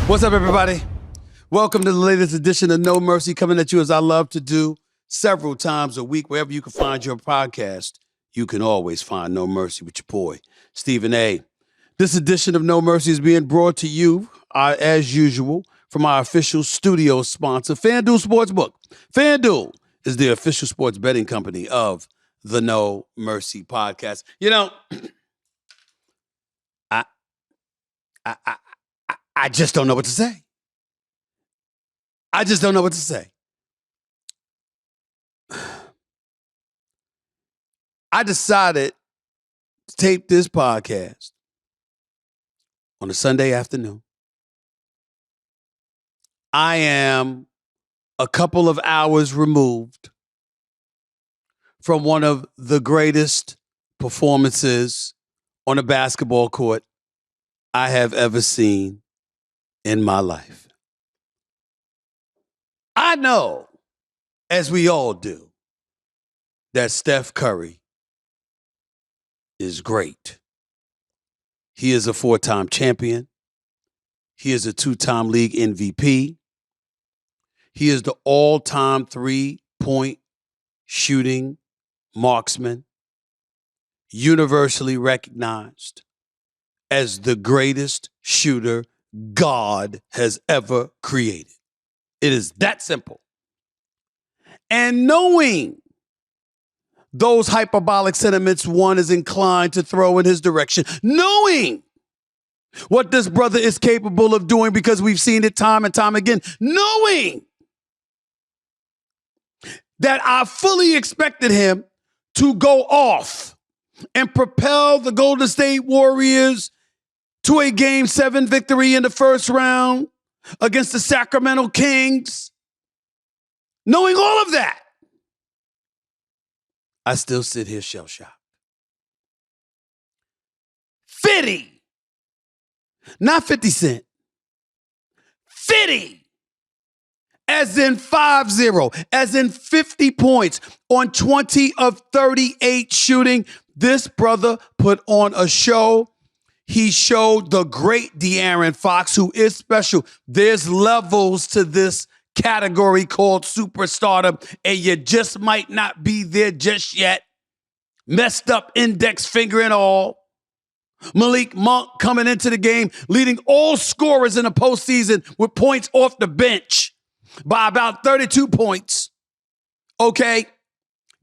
What's up, everybody? Welcome to the latest edition of No Mercy, coming at you as I love to do several times a week. Wherever you can find your podcast, you can always find No Mercy with your boy, Stephen A. This edition of No Mercy is being brought to you, as usual, from our official studio sponsor, FanDuel Sportsbook. FanDuel is the official sports betting company of the No Mercy podcast. You know, I just don't know what to say. I just don't know what to say. I decided to tape this podcast on a Sunday afternoon. I am a couple of hours removed from one of the greatest performances on a basketball court I have ever seen in my life. I know, as we all do, that Steph Curry is great. He is a 4-time champion. He is a 2-time league MVP. He is the all-time 3-point shooting marksman, universally recognized as the greatest shooter God has ever created. It is that simple. And knowing those hyperbolic sentiments one is inclined to throw in his direction, knowing what this brother is capable of doing because we've seen it time and time again, knowing that I fully expected him to go off and propel the Golden State Warriors to a Game 7 victory in the first round against the Sacramento Kings. Knowing all of that, I still sit here shell-shocked. 50, not 50 Cent, 50, as in 50, as in 50 points on 20 of 38 shooting. This brother put on a show. He showed the great De'Aaron Fox, who is special. There's levels to this category called superstardom, and you just might not be there just yet. Messed up index finger and all. Malik Monk coming into the game, leading all scorers in the postseason with points off the bench by about 32 points. Okay?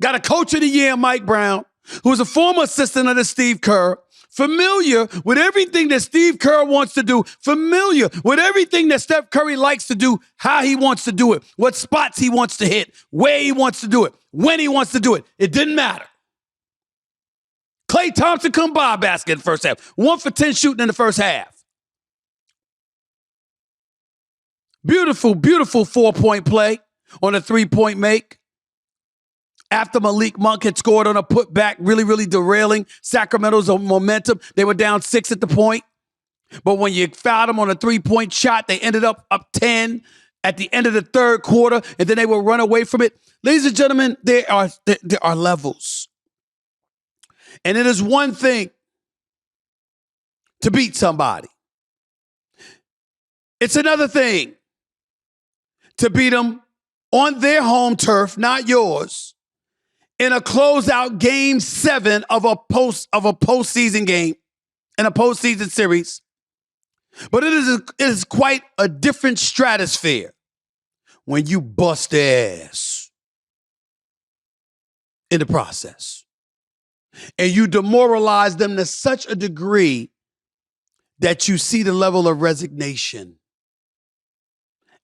Got a coach of the year, Mike Brown, who was a former assistant under Steve Kerr. Familiar with everything that Steve Kerr wants to do, familiar with everything that Steph Curry likes to do, how he wants to do it, what spots he wants to hit, where he wants to do it, when he wants to do it. It didn't matter. Klay Thompson couldn't buy a basket in the first half. 1 for 10 shooting in the first half. Beautiful, beautiful 4-point play on a 3-point make. After Malik Monk had scored on a putback, really derailing Sacramento's momentum. They were down 6 at the point. But when you fouled them on a 3-point shot, they ended up 10 at the end of the third quarter, and then they will run away from it. Ladies and gentlemen, there are levels. And it is one thing to beat somebody. It's another thing to beat them on their home turf, not yours, in a closeout Game 7 of a postseason game, in a postseason series. But it is quite a different stratosphere when you bust their ass in the process. And you demoralize them to such a degree that you see the level of resignation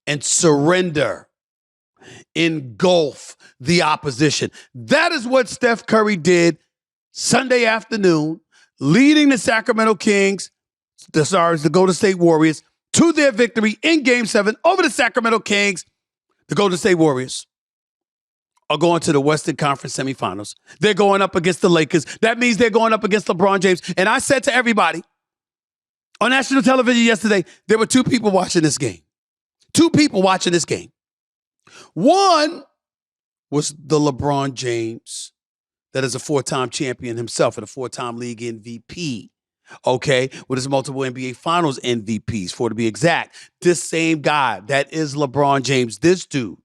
and surrender engulf the opposition. That is what Steph Curry did Sunday afternoon, leading the Sacramento Kings, the Golden State Warriors, to their victory in Game 7 over the Sacramento Kings. The Golden State Warriors are going to the Western Conference semifinals. They're going up against the Lakers. That means they're going up against LeBron James. And I said to everybody on national television yesterday, there were 2 people watching this game. 2 people watching this game. One was the LeBron James that is a 4-time champion himself and a 4-time league MVP. Okay, with his multiple NBA Finals MVPs, for to be exact. This same guy, that is LeBron James, this dude,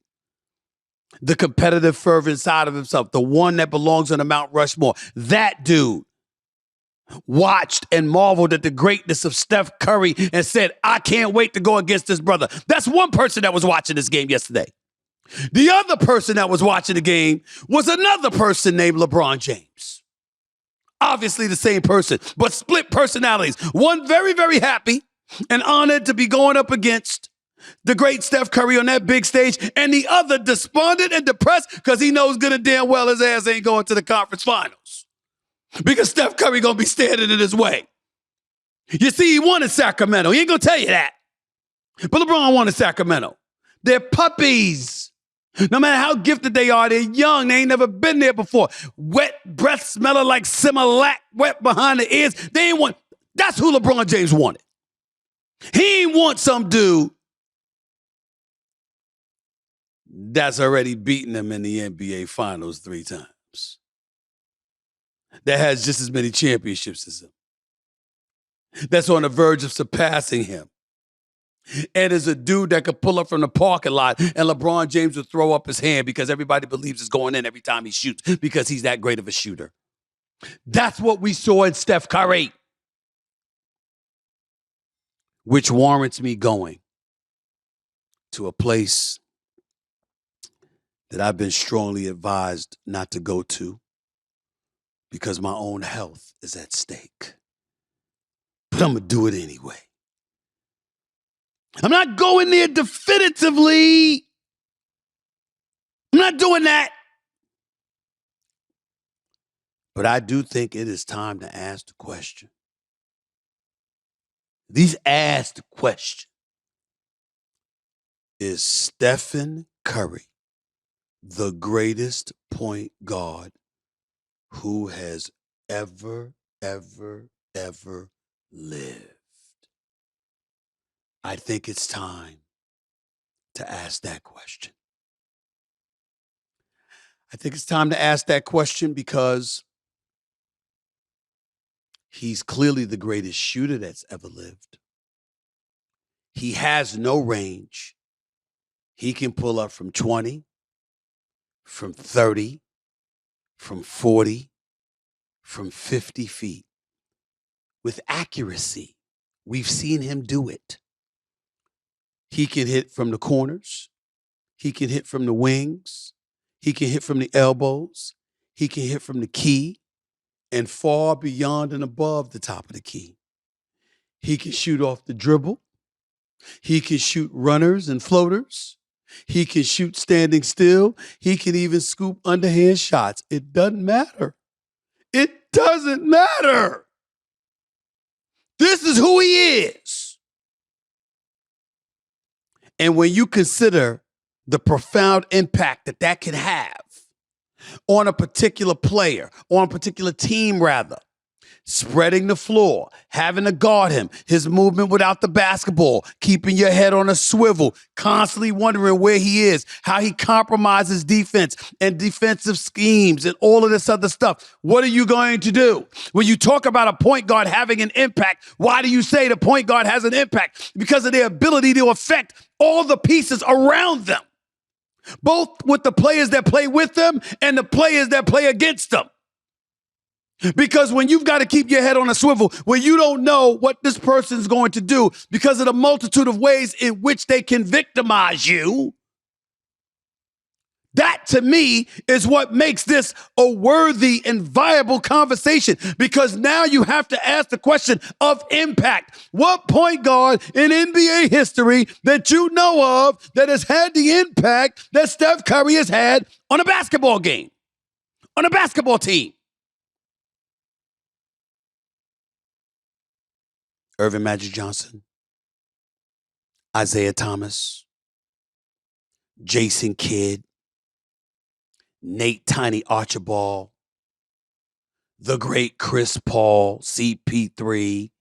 the competitive fervent side of himself, the one that belongs on the Mount Rushmore, that dude watched and marveled at the greatness of Steph Curry and said, I can't wait to go against this brother. That's one person that was watching this game yesterday. The other person that was watching the game was another person named LeBron James. Obviously the same person, but split personalities. One very, very happy and honored to be going up against the great Steph Curry on that big stage, and the other despondent and depressed because he knows good and damn well his ass ain't going to the conference finals because Steph Curry going to be standing in his way. You see, he won in Sacramento. He ain't going to tell you that. But LeBron won in Sacramento. They're puppies. No matter how gifted they are, they're young. They ain't never been there before. Wet breath smelling like Similac, wet behind the ears. They ain't want. That's who LeBron James wanted. He ain't want some dude that's already beaten him in the NBA Finals 3 times. That has just as many championships as him. That's on the verge of surpassing him. And is a dude that could pull up from the parking lot and LeBron James would throw up his hand because everybody believes it's going in every time he shoots because he's that great of a shooter. That's what we saw in Steph Curry, which warrants me going to a place that I've been strongly advised not to go to because my own health is at stake. But I'm going to do it anyway. I'm not going there definitively. I'm not doing that. But I do think it is time to ask the question. These asked question. Is Stephen Curry the greatest point guard who has ever lived? I think it's time to ask that question. I think it's time to ask that question because he's clearly the greatest shooter that's ever lived. He has no range. He can pull up from 20, from 30, from 40, from 50 feet with accuracy. We've seen him do it. He can hit from the corners. He can hit from the wings. He can hit from the elbows. He can hit from the key and far beyond and above the top of the key. He can shoot off the dribble. He can shoot runners and floaters. He can shoot standing still. He can even scoop underhand shots. It doesn't matter. It doesn't matter. This is who he is. And when you consider the profound impact that that can have on a particular player, on a particular team rather, spreading the floor, having to guard him, his movement without the basketball, keeping your head on a swivel, constantly wondering where he is, how he compromises defense and defensive schemes and all of this other stuff. What are you going to do? When you talk about a point guard having an impact, why do you say the point guard has an impact? Because of their ability to affect all the pieces around them, both with the players that play with them and the players that play against them. Because when you've got to keep your head on a swivel, when you don't know what this person's going to do because of the multitude of ways in which they can victimize you, that to me is what makes this a worthy and viable conversation. Because now you have to ask the question of impact. What point guard in NBA history that you know of that has had the impact that Steph Curry has had on a basketball game, on a basketball team? Irvin Magic Johnson, Isaiah Thomas, Jason Kidd, Nate Tiny Archibald, the great Chris Paul, CP3,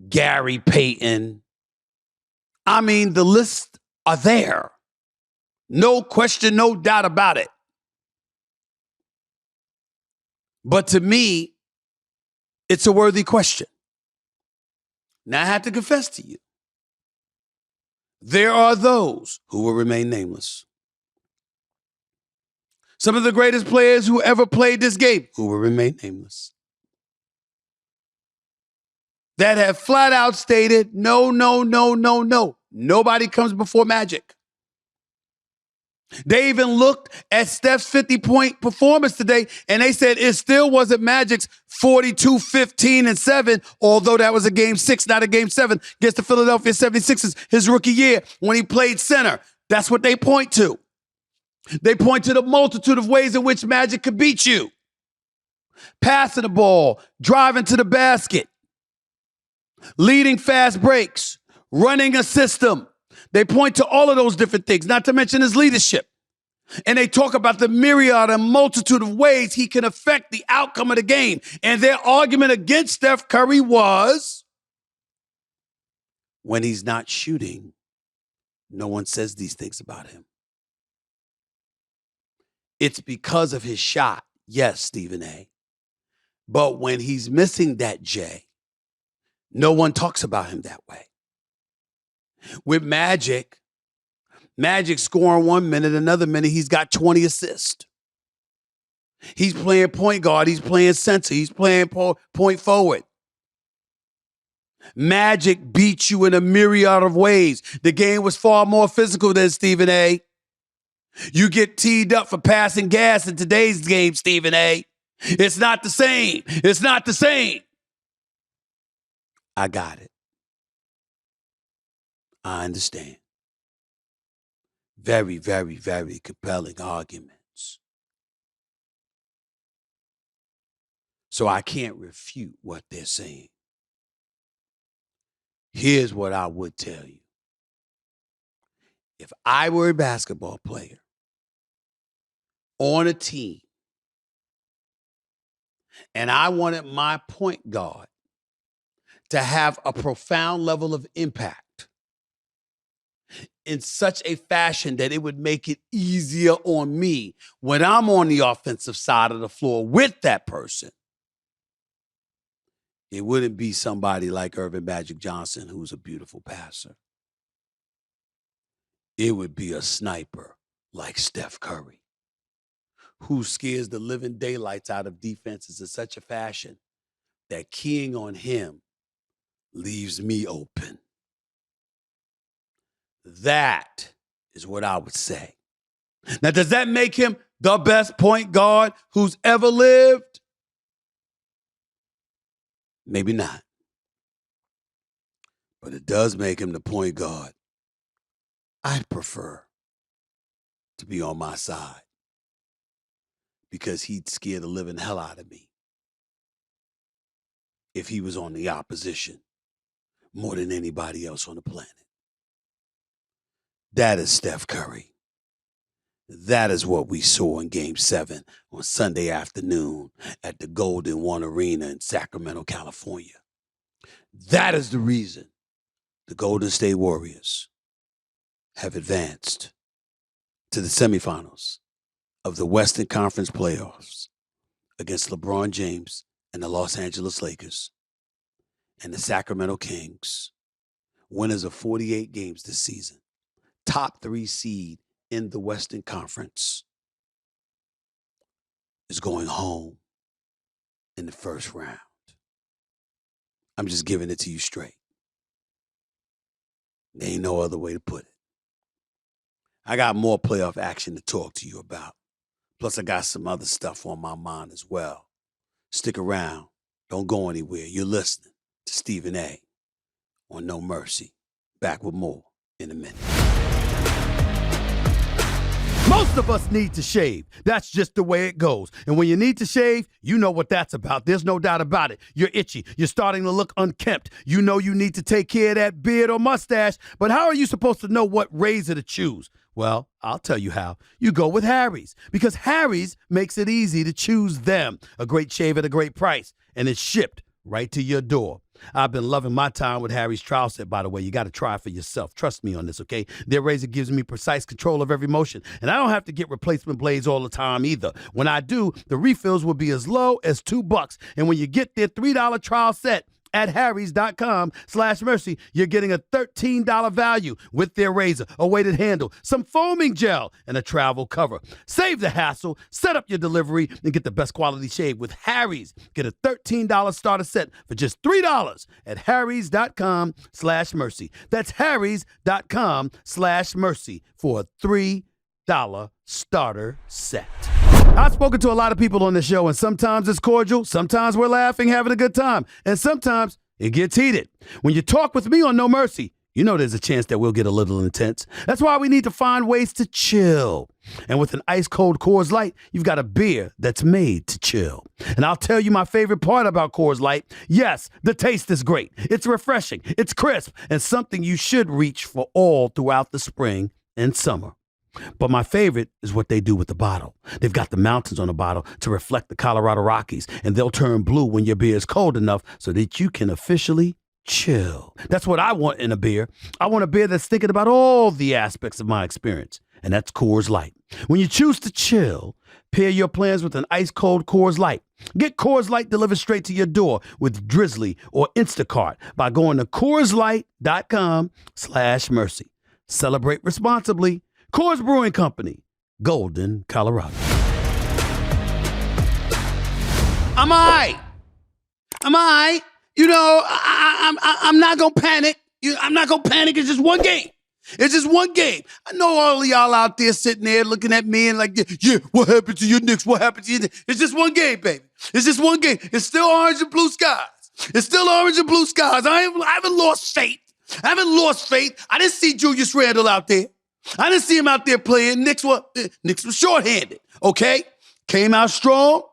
Gary Payton. I mean, the lists are there. No question, no doubt about it. But to me, it's a worthy question. Now I have to confess to you, there are those who will remain nameless. Some of the greatest players who ever played this game who will remain nameless. That have flat out stated, no. Nobody comes before Magic. They even looked at Steph's 50-point performance today, and they said it still wasn't Magic's 42, 15, and 7, although that was a game 6, not a game 7, against the Philadelphia 76ers, his rookie year, when he played center. That's what they point to. They point to the multitude of ways in which Magic could beat you. Passing the ball, driving to the basket, leading fast breaks, running a system. They point to all of those different things, not to mention his leadership. And they talk about the myriad and multitude of ways he can affect the outcome of the game. And their argument against Steph Curry was, when he's not shooting, no one says these things about him. It's because of his shot. Yes, Stephen A. But when he's missing that J, no one talks about him that way. With Magic scoring 1 minute, another minute, he's got 20 assists. He's playing point guard. He's playing center. He's playing point forward. Magic beat you in a myriad of ways. The game was far more physical than Stephen A. You get teed up for passing gas in today's game, Stephen A. It's not the same. It's not the same. I got it. I understand. Very, very, very compelling arguments. So I can't refute what they're saying. Here's what I would tell you. If I were a basketball player on a team and I wanted my point guard to have a profound level of impact in such a fashion that it would make it easier on me when I'm on the offensive side of the floor with that person, it wouldn't be somebody like Irvin Magic Johnson, who's a beautiful passer. It would be a sniper like Steph Curry, who scares the living daylights out of defenses in such a fashion that keying on him leaves me open. That is what I would say. Now, does that make him the best point guard who's ever lived? Maybe not. But it does make him the point guard I'd prefer to be on my side, because he'd scare the living hell out of me if he was on the opposition more than anybody else on the planet. That is Steph Curry. That is what we saw in Game 7 on Sunday afternoon at the Golden One Arena in Sacramento, California. That is the reason the Golden State Warriors have advanced to the semifinals of the Western Conference playoffs against LeBron James and the Los Angeles Lakers and the Sacramento Kings, winners of 48 games this season, top 3 seed in the Western Conference, is going home in the first round. I'm just giving it to you straight. There ain't no other way to put it. I got more playoff action to talk to you about. Plus, I got some other stuff on my mind as well. Stick around. Don't go anywhere. You're listening to Stephen A. on No Mercy. Back with more in a minute. Most of us need to shave. That's just the way it goes. And when you need to shave, you know what that's about. There's no doubt about it. You're itchy. You're starting to look unkempt. You know you need to take care of that beard or mustache. But how are you supposed to know what razor to choose? Well, I'll tell you how. You go with Harry's, because Harry's makes it easy to choose them. A great shave at a great price. And it's shipped right to your door. I've been loving my time with Harry's trial set, by the way. You got to try it for yourself. Trust me on this, okay? Their razor gives me precise control of every motion, and I don't have to get replacement blades all the time either. When I do, the refills will be as low as $2. And when you get their $3 trial set, at harrys.com/mercy, you're getting a $13 value with their razor, a weighted handle, some foaming gel, and a travel cover. Save the hassle, set up your delivery, and get the best quality shave with Harry's. Get a $13 starter set for just $3 at harrys.com/mercy. That's harrys.com/mercy for a $3 starter set. I've spoken to a lot of people on the show, and sometimes it's cordial, sometimes we're laughing, having a good time, and sometimes it gets heated. When you talk with me on No Mercy, you know there's a chance that we'll get a little intense. That's why we need to find ways to chill. And with an ice-cold Coors Light, you've got a beer that's made to chill. And I'll tell you my favorite part about Coors Light. Yes, the taste is great. It's refreshing, it's crisp, and something you should reach for all throughout the spring and summer. But my favorite is what they do with the bottle. They've got the mountains on the bottle to reflect the Colorado Rockies, and they'll turn blue when your beer is cold enough so that you can officially chill. That's what I want in a beer. I want a beer that's thinking about all the aspects of my experience, and that's Coors Light. When you choose to chill, pair your plans with an ice-cold Coors Light. Get Coors Light delivered straight to your door with Drizzly or Instacart by going to CoorsLight.com/mercy. Celebrate responsibly. Coors Brewing Company, Golden, Colorado. I'm all right. You know, I'm not going to panic. I'm not going to panic. It's just one game. It's just one game. I know all of y'all out there sitting there looking at me and like, yeah, what happened to your Knicks? What happened to your Knicks? It's just one game, baby. It's just one game. It's still orange and blue skies. It's still orange and blue skies. I haven't lost faith. I didn't see Julius Randle out there. I didn't see him out there playing. Knicks was shorthanded, okay? Came out strong.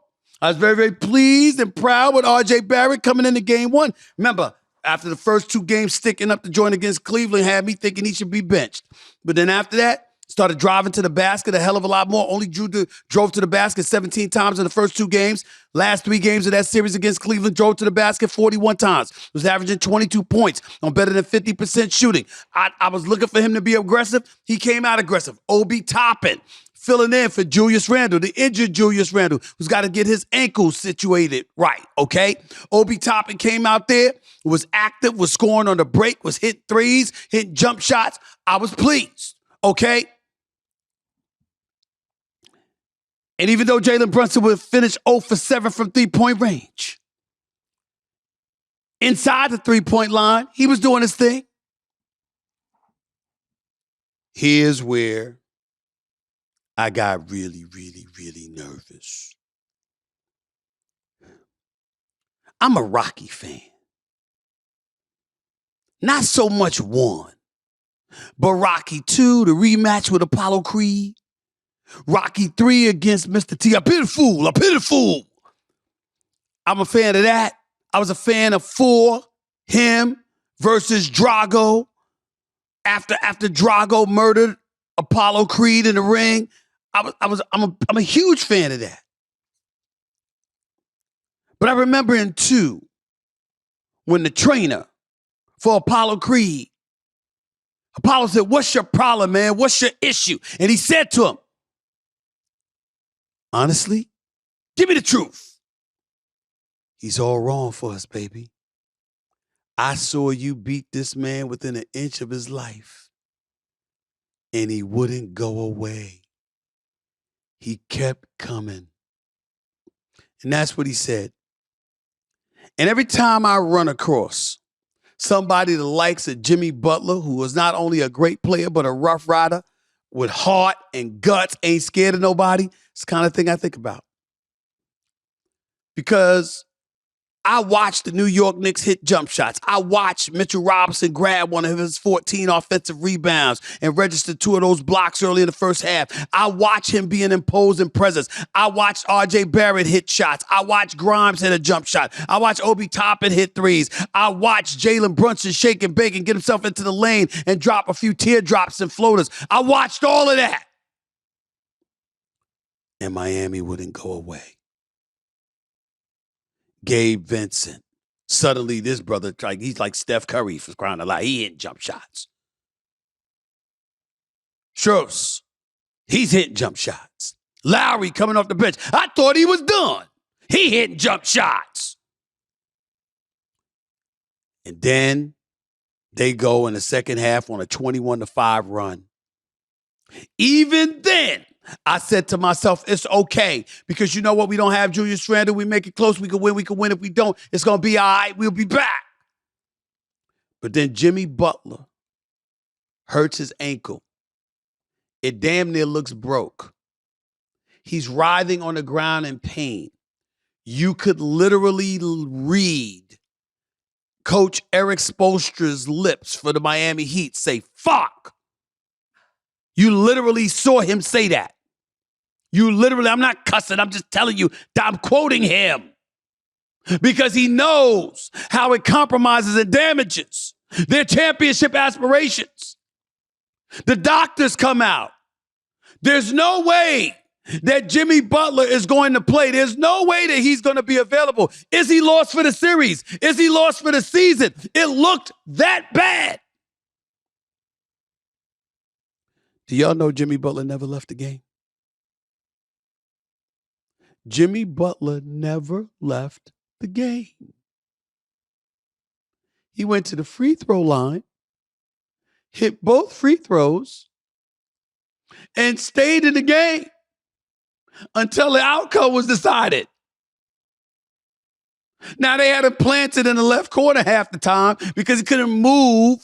I was very, very pleased and proud with R.J. Barrett coming into game one. Remember, after the first two games sticking up the joint against Cleveland had me thinking he should be benched. But then after that, started driving to the basket a hell of a lot more. Only drove to the basket 17 times in the first two games. Last three games of that series against Cleveland, drove to the basket 41 times. Was averaging 22 points on better than 50% shooting. I was looking for him to be aggressive. He came out aggressive. Obi Toppin filling in for Julius Randle, the injured Julius Randle, who's got to get his ankles situated right, okay? Obi Toppin came out there, was active, was scoring on the break, was hitting threes, hitting jump shots. I was pleased, okay? And even though Jalen Brunson would finish 0 for 7 from three-point range, inside the three-point line, he was doing his thing. Here's where I got really, really, really nervous. I'm a Rocky fan. Not so much one, but Rocky 2, the rematch with Apollo Creed. Rocky 3 against Mr. T. I pity the fool. I'm a fan of that. I was a fan of 4, him versus Drago. After Drago murdered Apollo Creed in the ring, I'm a huge fan of that. But I remember in 2, when the trainer for Apollo Creed, Apollo said, "What's your problem, man? What's your issue?" And he said to him, "Honestly, give me the truth. He's all wrong for us, baby. I saw you beat this man within an inch of his life, and he wouldn't go away. He kept coming." And that's what he said. And every time I run across somebody the likes of Jimmy Butler, who was not only a great player, but a rough rider with heart and guts, ain't scared of nobody, it's the kind of thing I think about. Because I watched the New York Knicks hit jump shots. I watched Mitchell Robinson grab one of his 14 offensive rebounds and register 2 of those blocks early in the first half. I watched him be an imposing presence. I watched R.J. Barrett hit shots. I watched Grimes hit a jump shot. I watched Obi Toppin hit threes. I watched Jalen Brunson shake and bake and get himself into the lane and drop a few teardrops and floaters. I watched all of that. And Miami wouldn't go away. Gabe Vincent. Suddenly, this brother, he's like Steph Curry for crying out loud. He hitting jump shots. Strauss, he's hitting jump shots. Lowry coming off the bench. I thought he was done. He hitting jump shots. And then they go in the second half on a 21-5 run. Even then, I said to myself, it's okay. Because you know what? We don't have Julius Randle. We make it close. We can win. We can win. If we don't, it's going to be all right. We'll be back. But then Jimmy Butler hurts his ankle. It damn near looks broke. He's writhing on the ground in pain. You could literally read Coach Eric Spoelstra's lips for the Miami Heat say, fuck. You literally saw him say that. I'm not cussing, I'm just telling you, I'm quoting him. Because he knows how it compromises and damages their championship aspirations. The doctors come out. There's no way that Jimmy Butler is going to play. There's no way that he's going to be available. Is he lost for the series? Is he lost for the season? It looked that bad. Do y'all know Jimmy Butler never left the game? Jimmy Butler never left the game. He went to the free throw line, hit both free throws, and stayed in the game until the outcome was decided. Now, they had him planted in the left corner half the time because he couldn't move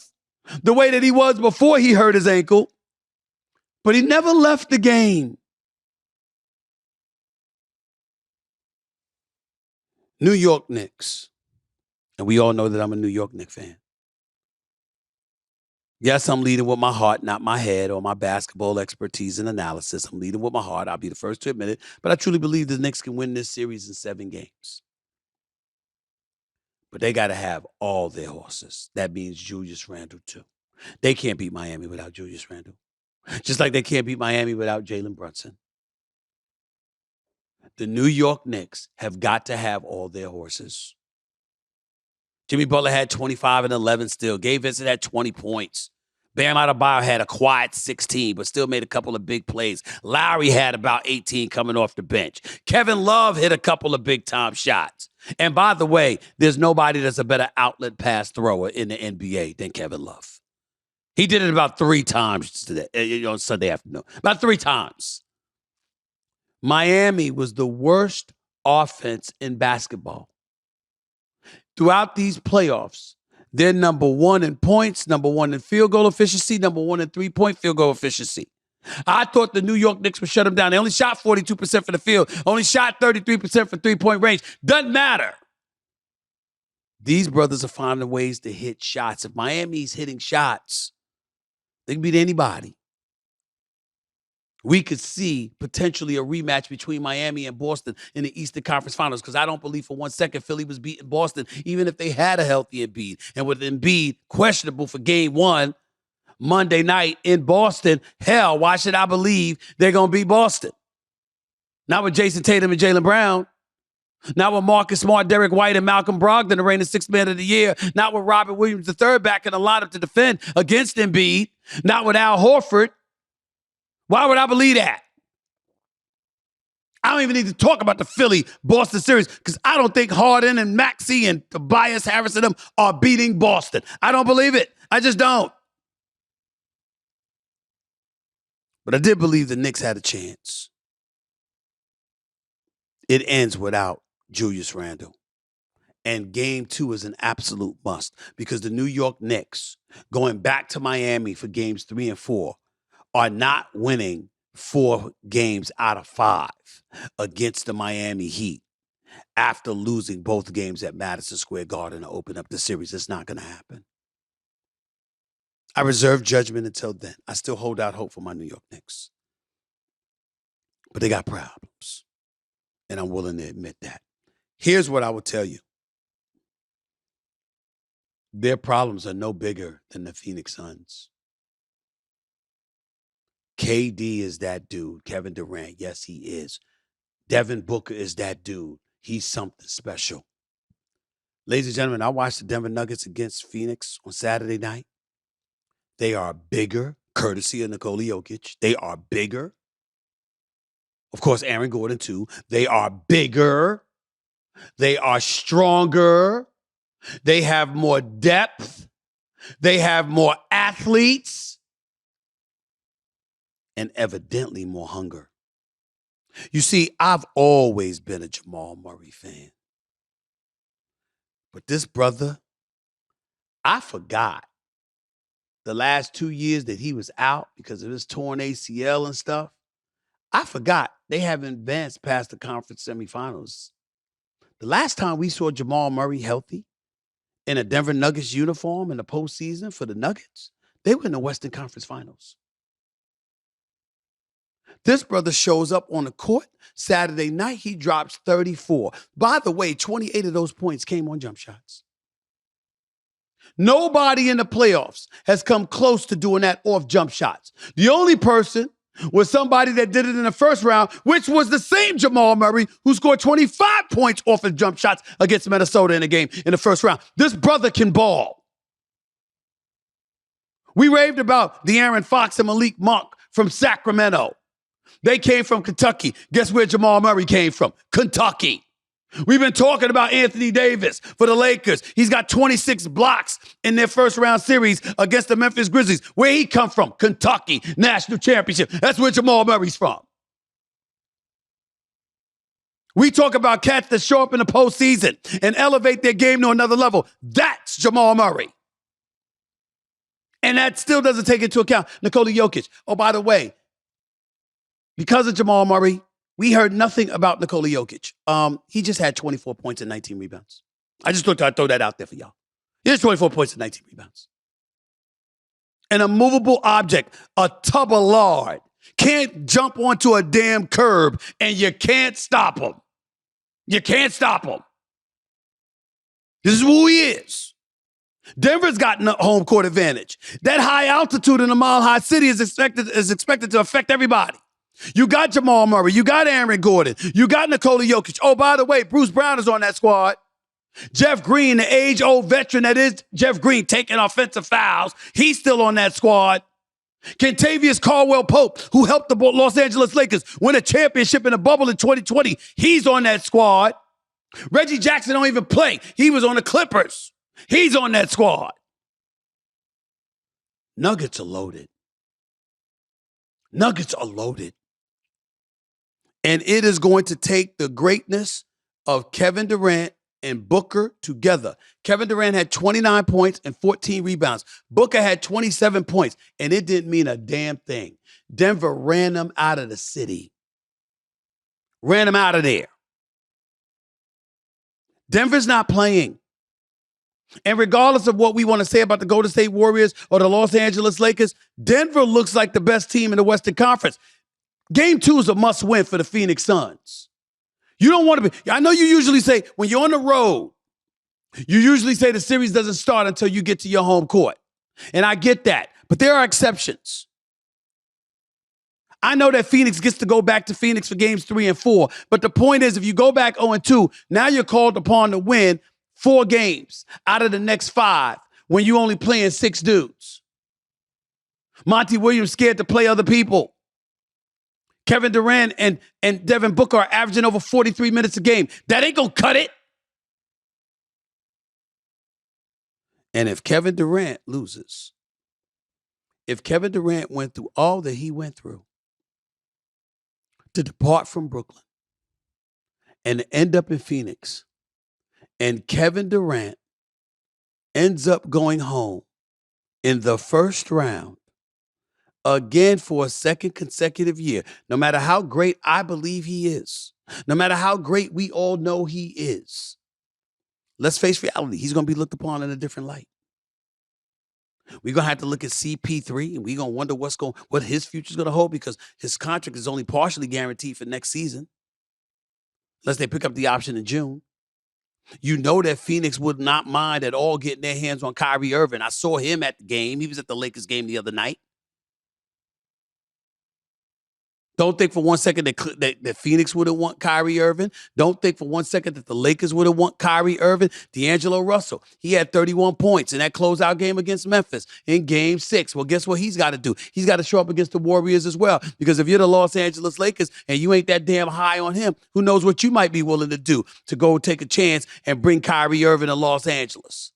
the way that he was before he hurt his ankle. But he never left the game. New York Knicks. And we all know that I'm a New York Knicks fan. Yes, I'm leading with my heart, not my head or my basketball expertise and analysis. I'm leading with my heart. I'll be the first to admit it. But I truly believe the Knicks can win this series in 7 games. But they got to have all their horses. That means Julius Randle, too. They can't beat Miami without Julius Randle. Just like they can't beat Miami without Jalen Brunson. The New York Knicks have got to have all their horses. Jimmy Butler had 25 and 11 still. Gabe Vincent had 20 points. Bam Adebayo had a quiet 16, but still made a couple of big plays. Lowry had about 18 coming off the bench. Kevin Love hit a couple of big-time shots. And by the way, there's nobody that's a better outlet pass thrower in the NBA than Kevin Love. He did it about 3 times today, on Sunday afternoon. About 3 times. Miami was the worst offense in basketball. Throughout these playoffs, they're number 1 in points, number 1 in field goal efficiency, number 1 in 3-point field goal efficiency. I thought the New York Knicks would shut them down. They only shot 42% for the field, only shot 33% for 3-point range. Doesn't matter. These brothers are finding ways to hit shots. If Miami's hitting shots, they can beat anybody. We could see potentially a rematch between Miami and Boston in the Eastern Conference Finals, because I don't believe for 1 second Philly was beating Boston, even if they had a healthy Embiid. And with Embiid questionable for game 1 Monday night in Boston, hell, why should I believe they're going to beat Boston? Not with Jason Tatum and Jaylen Brown. Not with Marcus Smart, Derek White, and Malcolm Brogdon, the reigning 6th man of the year. Not with Robert Williams III back in the lineup to defend against Embiid. Not with Al Horford. Why would I believe that? I don't even need to talk about the Philly-Boston series because I don't think Harden and Maxey and Tobias Harris and them are beating Boston. I don't believe it. I just don't. But I did believe the Knicks had a chance. It ends without Julius Randle. And game 2 is an absolute must because the New York Knicks, going back to Miami for games 3 and 4, are not winning 4 games out of 5 against the Miami Heat after losing both games at Madison Square Garden to open up the series. It's not going to happen. I reserve judgment until then. I still hold out hope for my New York Knicks. But they got problems. And I'm willing to admit that. Here's what I will tell you. Their problems are no bigger than the Phoenix Suns. KD is that dude. Kevin Durant, yes, he is. Devin Booker is that dude. He's something special. Ladies and gentlemen, I watched the Denver Nuggets against Phoenix on Saturday night. They are bigger, courtesy of Nikola Jokic. They are bigger. Of course, Aaron Gordon, too. They are bigger. They are stronger. They have more depth. They have more athletes. And evidently more hunger. You see, I've always been a Jamal Murray fan. But this brother, I forgot the last 2 years that he was out because of his torn ACL and stuff. I forgot they haven't advanced past the conference semifinals. The last time we saw Jamal Murray healthy in a Denver Nuggets uniform in the postseason for the Nuggets, they were in the Western Conference Finals. This brother shows up on the court Saturday night. He drops 34. By the way, 28 of those points came on jump shots. Nobody in the playoffs has come close to doing that off jump shots. The only person was somebody that did it in the first round, which was the same Jamal Murray who scored 25 points off of jump shots against Minnesota in the game in the first round. This brother can ball. We raved about De'Aaron Fox and Malik Monk from Sacramento. They came from Kentucky. Guess where Jamal Murray came from? Kentucky. We've been talking about Anthony Davis for the Lakers. He's got 26 blocks in their first round series against the Memphis Grizzlies. Where he come from? Kentucky, national championship. That's where Jamal Murray's from. We talk about cats that show up in the postseason and elevate their game to another level. That's Jamal Murray. And that still doesn't take into account Nikola Jokic. Oh, by the way, because of Jamal Murray, we heard nothing about Nikola Jokic. He just had 24 points and 19 rebounds. I just thought I'd throw that out there for y'all. He has 24 points and 19 rebounds. An immovable object, a tub of lard, can't jump onto a damn curb and you can't stop him. You can't stop him. This is who he is. Denver's got no home court advantage. That high altitude in a mile-high city is expected to affect everybody. You got Jamal Murray. You got Aaron Gordon. You got Nikola Jokic. Oh, by the way, Bruce Brown is on that squad. Jeff Green, the age-old veteran that is Jeff Green, taking offensive fouls. He's still on that squad. Kentavious Caldwell-Pope, who helped the Los Angeles Lakers win a championship in the bubble in 2020, he's on that squad. Reggie Jackson don't even play. He was on the Clippers. He's on that squad. Nuggets are loaded. Nuggets are loaded. And it is going to take the greatness of Kevin Durant and Booker together. Kevin Durant had 29 points and 14 rebounds. Booker had 27 points, and it didn't mean a damn thing. Denver ran them out of the city. Ran them out of there. Denver's not playing. And regardless of what we want to say about the Golden State Warriors or the Los Angeles Lakers, Denver looks like the best team in the Western Conference. Game 2 is a must-win for the Phoenix Suns. You don't want to be, I know you usually say, when you're on the road, you usually say the series doesn't start until you get to your home court. And I get that, but there are exceptions. I know that Phoenix gets to go back to Phoenix for games 3 and 4, but the point is, if you go back 0-2, now you're called upon to win 4 games out of the next 5 when you only playing 6 dudes. Monty Williams scared to play other people. Kevin Durant and Devin Booker are averaging over 43 minutes a game. That ain't gonna cut it. And if Kevin Durant loses, if Kevin Durant went through all that he went through to depart from Brooklyn and end up in Phoenix, and Kevin Durant ends up going home in the first round, again for a second consecutive year, no matter how great I believe he is, no matter how great we all know he is, let's face reality, he's going to be looked upon in a different light. We're going to have to look at CP3, and we're going to wonder what his future is going to hold, because his contract is only partially guaranteed for next season, unless they pick up the option in June. You know that Phoenix would not mind at all getting their hands on Kyrie Irving. I saw him at the game. He was at the Lakers game the other night. Don't think for one second that Phoenix wouldn't want Kyrie Irving. Don't think for one second that the Lakers wouldn't want Kyrie Irving. D'Angelo Russell, he had 31 points in that closeout game against Memphis in Game 6. Well, guess what he's got to do? He's got to show up against the Warriors as well. Because if you're the Los Angeles Lakers and you ain't that damn high on him, who knows what you might be willing to do to go take a chance and bring Kyrie Irving to Los Angeles?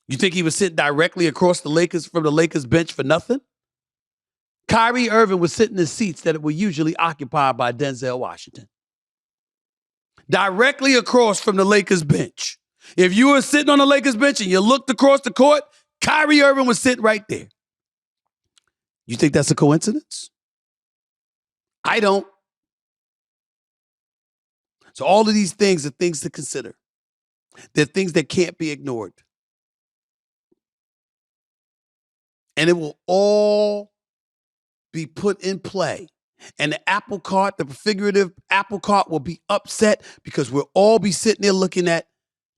You think he was sitting directly across the Lakers from the Lakers bench for nothing? Kyrie Irving was sitting in seats that were usually occupied by Denzel Washington. Directly across from the Lakers bench. If you were sitting on the Lakers bench and you looked across the court, Kyrie Irving was sitting right there. You think that's a coincidence? I don't. So all of these things are things to consider. They're things that can't be ignored. And it will all be put in play. And the apple cart, the figurative apple cart, will be upset because we'll all be sitting there looking at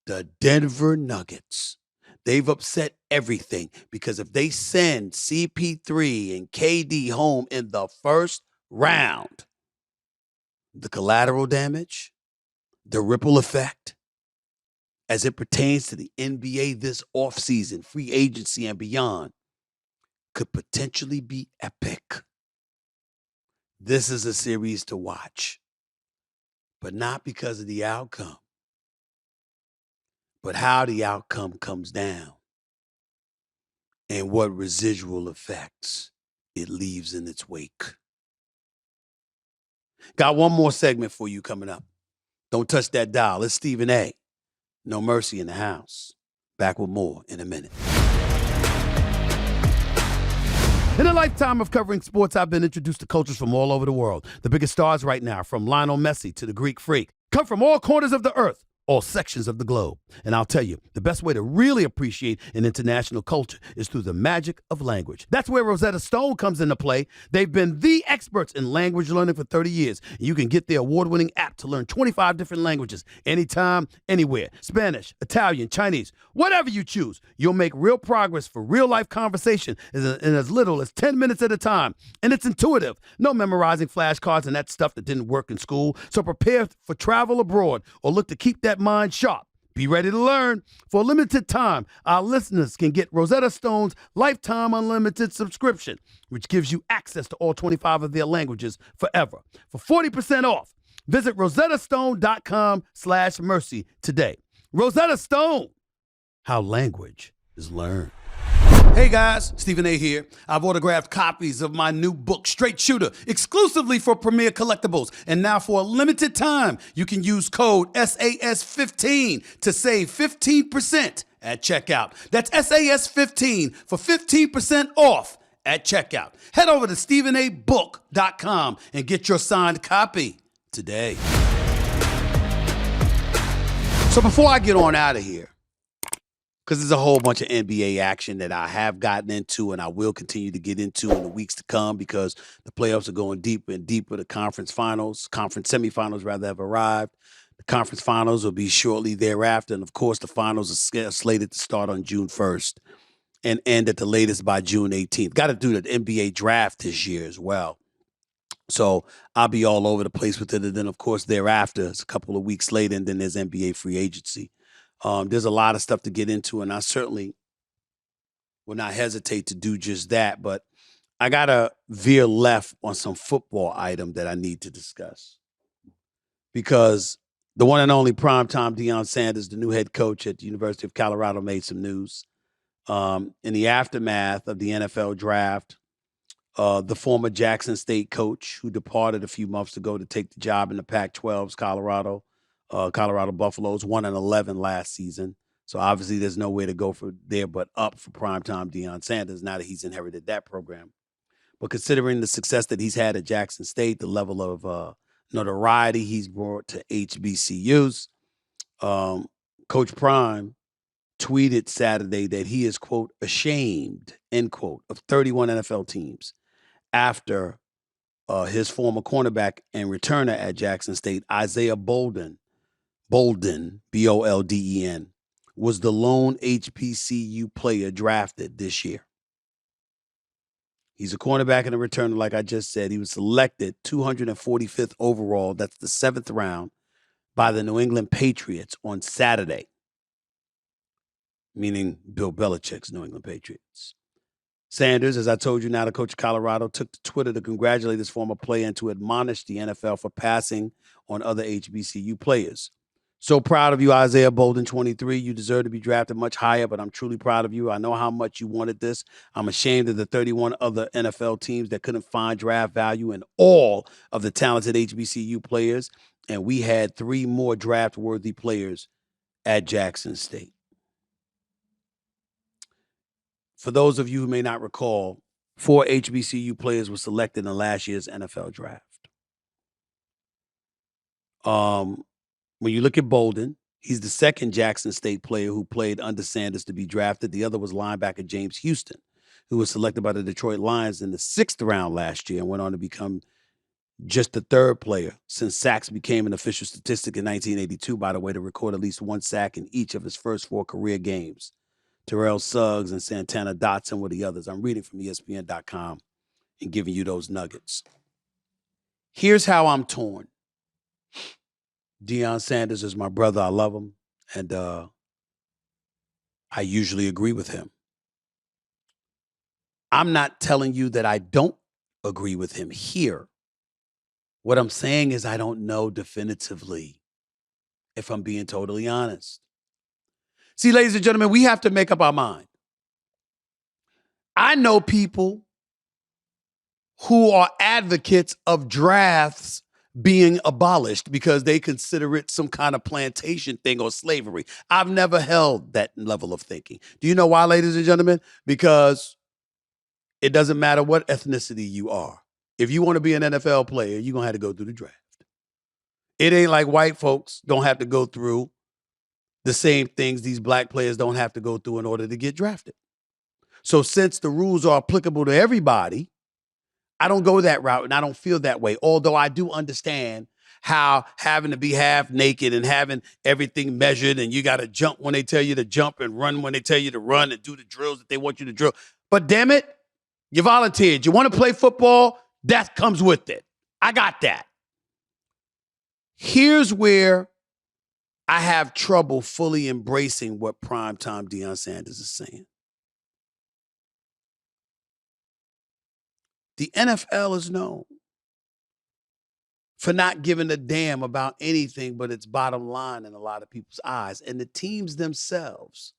the Denver Nuggets. They've upset everything because if they send CP3 and KD home in the first round, the collateral damage, the ripple effect, as it pertains to the NBA this offseason, free agency and beyond, could potentially be epic. This is a series to watch, but not because of the outcome, but how the outcome comes down and what residual effects it leaves in its wake. Got one more segment for you coming up. Don't touch that dial. It's Stephen A. No Mercy in the house. Back with more in a minute. In a lifetime of covering sports, I've been introduced to cultures from all over the world. The biggest stars right now, from Lionel Messi to the Greek Freak, come from all corners of the earth, all sections of the globe. And I'll tell you, the best way to really appreciate an international culture is through the magic of language. That's where Rosetta Stone comes into play. They've been the experts in language learning for 30 years. And you can get their award-winning app to learn 25 different languages, anytime, anywhere. Spanish, Italian, Chinese, whatever you choose. You'll make real progress for real-life conversation in as little as 10 minutes at a time. And it's intuitive. No memorizing flashcards and that stuff that didn't work in school. So prepare for travel abroad or look to keep that mind sharp. Be ready to learn. For a limited time, our listeners can get Rosetta Stone's lifetime unlimited subscription, which gives you access to all 25 of their languages forever. For 40% off, visit rosettastone.com/mercy today. Rosetta Stone, how language is learned. Hey guys, Stephen A. here. I've autographed copies of my new book, Straight Shooter, exclusively for Premier Collectibles. And now for a limited time, you can use code SAS15 to save 15% at checkout. That's SAS15 for 15% off at checkout. Head over to StephenABook.com and get your signed copy today. So before I get on out of here, because there's a whole bunch of NBA action that I have gotten into and I will continue to get into in the weeks to come because the playoffs are going deeper and deeper. The conference semifinals rather have arrived. The conference finals will be shortly thereafter. And of course, the finals are slated to start on June 1st and end at the latest by June 18th. Got to do the NBA draft this year as well. So I'll be all over the place with it. And then, of course, thereafter, it's a couple of weeks later, and then there's NBA free agency. There's a lot of stuff to get into, and I certainly will not hesitate to do just that. But I got to veer left on some football item that I need to discuss. Because the one and only primetime Deion Sanders, the new head coach at the University of Colorado, made some news. In the aftermath of the NFL draft, the former Jackson State coach who departed a few months ago to take the job in the Pac-12's Colorado Buffaloes 1-11 last season. So obviously there's nowhere to go for there but up for primetime Deion Sanders now that he's inherited that program. But considering the success that he's had at Jackson State, the level of notoriety he's brought to HBCUs, Coach Prime tweeted Saturday that he is, quote, ashamed, end quote, of 31 NFL teams after his former cornerback and returner at Jackson State, Isaiah Bolden, Bolden, was the lone HBCU player drafted this year. He's a cornerback and a returner, like I just said. He was selected 245th overall. That's the 7th round by the New England Patriots on Saturday, meaning Bill Belichick's New England Patriots. Sanders, as I told you now, the coach of Colorado, took to Twitter to congratulate his former player and to admonish the NFL for passing on other HBCU players. So proud of you, Isaiah Bolden, 23. You deserve to be drafted much higher, but I'm truly proud of you. I know how much you wanted this. I'm ashamed of the 31 other NFL teams that couldn't find draft value in all of the talented HBCU players, and we had 3 more draft-worthy players at Jackson State. For those of you who may not recall, 4 HBCU players were selected in last year's NFL draft. When you look at Bolden, he's the second Jackson State player who played under Sanders to be drafted. The other was linebacker James Houston, who was selected by the Detroit Lions in the 6th round last year and went on to become just the 3rd player since sacks became an official statistic in 1982, by the way, to record at least 1 sack in each of his first 4 career games. Terrell Suggs and Santana Dotson were the others. I'm reading from ESPN.com and giving you those nuggets. Here's how I'm torn. Deion Sanders is my brother. I love him. And I usually agree with him. I'm not telling you that I don't agree with him here. What I'm saying is I don't know definitively, if I'm being totally honest. See, ladies and gentlemen, we have to make up our mind. I know people who are advocates of drafts being abolished because they consider it some kind of plantation thing or slavery. I've never held that level of thinking. Do you know why, ladies and gentlemen? Because it doesn't matter what ethnicity you are. If you want to be an NFL player, you're going to have to go through the draft. It ain't like white folks don't have to go through the same things these black players don't have to go through in order to get drafted. So since the rules are applicable to everybody, I don't go that route and I don't feel that way. Although I do understand how having to be half naked and having everything measured and you got to jump when they tell you to jump and run when they tell you to run and do the drills that they want you to drill. But damn it, you volunteered. You want to play football? That comes with it. I got that. Here's where I have trouble fully embracing what primetime Deion Sanders is saying. The NFL is known for not giving a damn about anything but its bottom line in a lot of people's eyes. And the teams themselves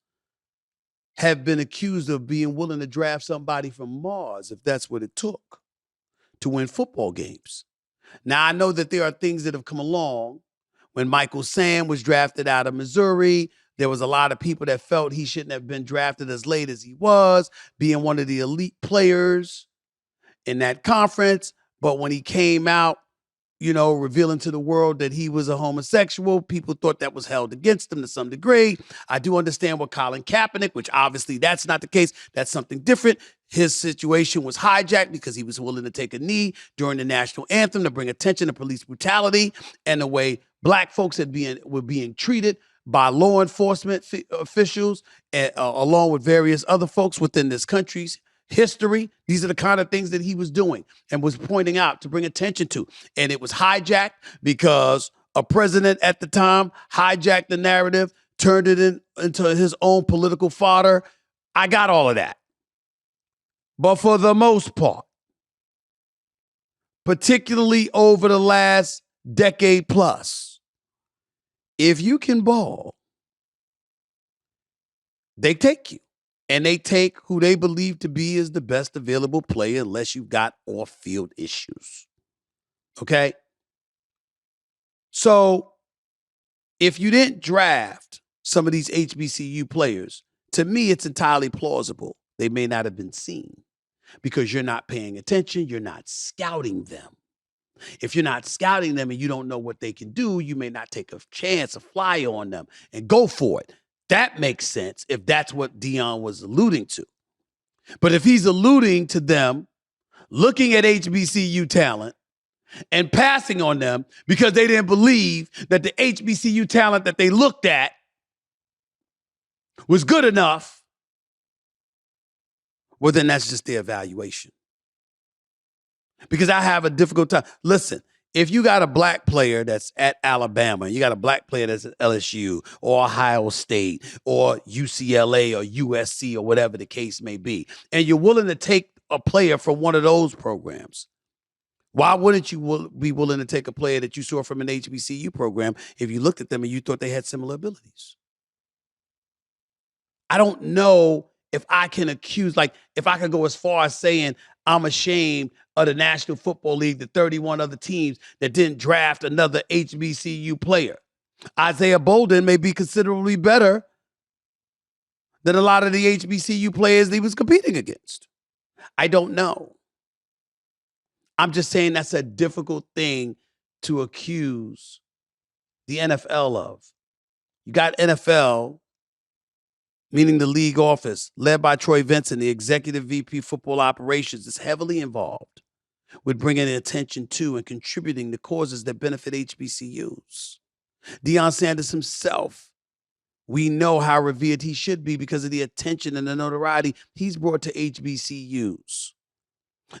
have been accused of being willing to draft somebody from Mars, if that's what it took, to win football games. Now, I know that there are things that have come along. When Michael Sam was drafted out of Missouri, there was a lot of people that felt he shouldn't have been drafted as late as he was, being one of the elite players in that conference. But when he came out, revealing to the world that he was a homosexual, people thought that was held against him to some degree. I do understand with Colin Kaepernick, which obviously that's not the case. That's something different. His situation was hijacked because he was willing to take a knee during the national anthem to bring attention to police brutality and the way black folks were being treated by law enforcement officials, along with various other folks within this country's history. These are the kind of things that he was doing and was pointing out to bring attention to. And it was hijacked because a president at the time hijacked the narrative, turned it into his own political fodder. I got all of that. But for the most part, particularly over the last decade plus, if you can ball, they take you. And they take who they believe to be is the best available player unless you've got off-field issues. Okay? So if you didn't draft some of these HBCU players, to me, it's entirely plausible they may not have been seen because you're not paying attention. You're not scouting them. If you're not scouting them and you don't know what they can do, you may not take a chance, a flyer on them and go for it. That makes sense if that's what Deion was alluding to. But if he's alluding to them looking at HBCU talent and passing on them because they didn't believe that the HBCU talent that they looked at was good enough, well, then that's just their evaluation. because I have a difficult time. Listen, if you got a black player that's at Alabama, you got a black player that's at LSU or Ohio State or UCLA or USC or whatever the case may be, and you're willing to take a player from one of those programs, why wouldn't you be willing to take a player that you saw from an HBCU program if you looked at them and you thought they had similar abilities? I don't know if I can accuse, like, if I could go as far as saying I'm ashamed of the National Football League, the 31 other teams that didn't draft another HBCU player. Isaiah Bolden may be considerably better than a lot of the HBCU players that he was competing against. I don't know. I'm just saying that's a difficult thing to accuse the NFL of. You got NFL, meaning the league office, led by Troy Vincent, the executive VP football operations, is heavily involved with bringing attention to and contributing to causes that benefit HBCUs. Deion Sanders himself, we know how revered he should be because of the attention and the notoriety he's brought to HBCUs.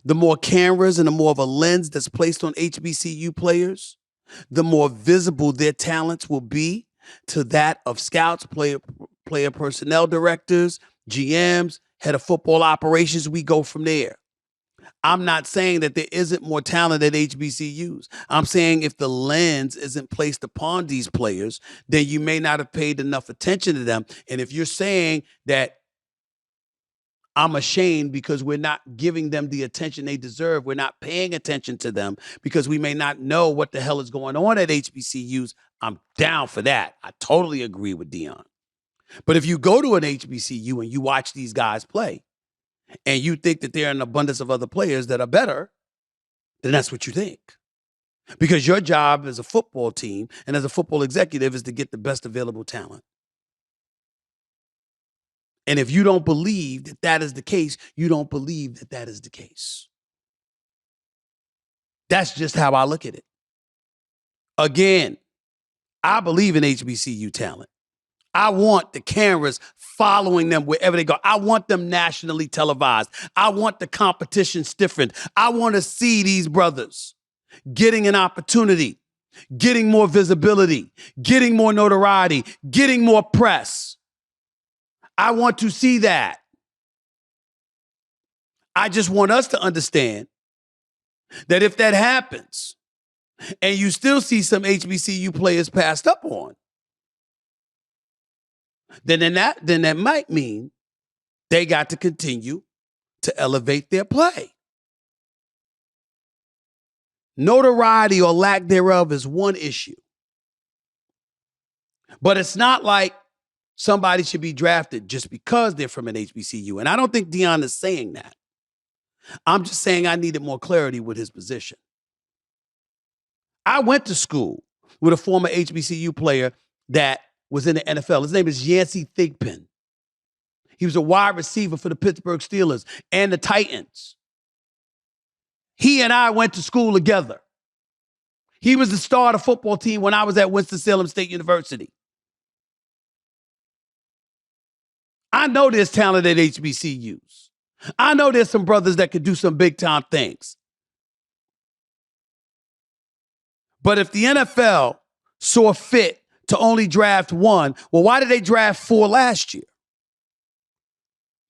The more cameras and the more of a lens that's placed on HBCU players, the more visible their talents will be to that of scouts, player personnel directors, GMs, head of football operations. We go from there. I'm not saying that there isn't more talent at HBCUs. I'm saying if the lens isn't placed upon these players, then you may not have paid enough attention to them. And if you're saying that I'm ashamed because we're not giving them the attention they deserve, we're not paying attention to them because we may not know what the hell is going on at HBCUs, I'm down for that. I totally agree with Deion. But if you go to an HBCU and you watch these guys play and you think that there are an abundance of other players that are better, then that's what you think. Because your job as a football team and as a football executive is to get the best available talent. And if you don't believe that that is the case, you don't believe that that is the case. That's just how I look at it. Again, I believe in HBCU talent. I want the cameras following them wherever they go. I want them nationally televised. I want the competition stiffened. I want to see these brothers getting an opportunity, getting more visibility, getting more notoriety, getting more press. I want to see that. I just want us to understand that if that happens and you still see some HBCU players passed up on, then that might mean they got to continue to elevate their play. Notoriety or lack thereof is one issue. But it's not like somebody should be drafted just because they're from an HBCU. And I don't think Deion is saying that. I'm just saying I needed more clarity with his position. I went to school with a former HBCU player that was in the NFL. His name is Yancey Thigpen. He was a wide receiver for the Pittsburgh Steelers and the Titans. He and I went to school together. He was the star of the football team when I was at Winston-Salem State University. I know there's talent at HBCUs. I know there's some brothers that could do some big time things. But if the NFL saw fit to only draft one, well, why did they draft 4 last year?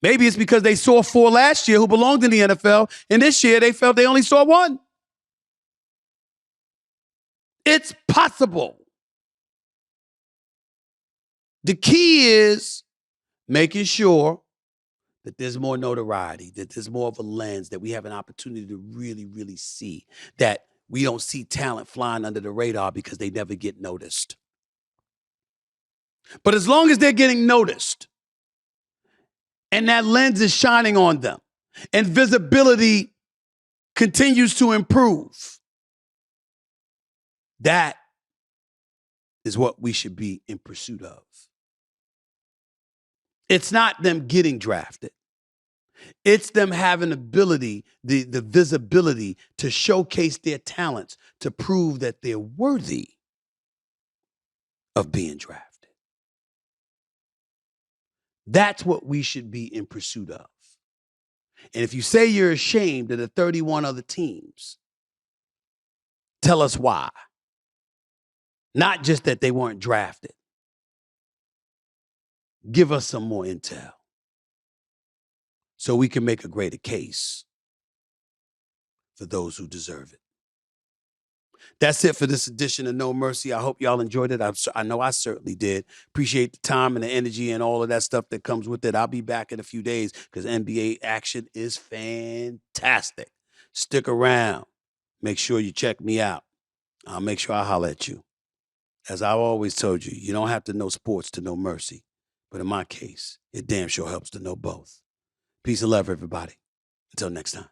Maybe it's because they saw 4 last year who belonged in the NFL, and this year they felt they only saw 1. It's possible. The key is making sure that there's more notoriety, that there's more of a lens, that we have an opportunity to really, really see, that we don't see talent flying under the radar because they never get noticed. But as long as they're getting noticed and that lens is shining on them and visibility continues to improve, that is what we should be in pursuit of. It's not them getting drafted. It's them having ability, the visibility to showcase their talents, to prove that they're worthy of being drafted. That's what we should be in pursuit of. And if you say you're ashamed of the 31 other teams, tell us why. Not just that they weren't drafted. Give us some more intel so we can make a greater case for those who deserve it. That's it for this edition of No Mercy. I hope y'all enjoyed it. I know I certainly did. Appreciate the time and the energy and all of that stuff that comes with it. I'll be back in a few days because NBA action is fantastic. Stick around. Make sure you check me out. I'll make sure I holler at you. As I've always told you, you don't have to know sports to know mercy. But in my case, it damn sure helps to know both. Peace and love, everybody. Until next time.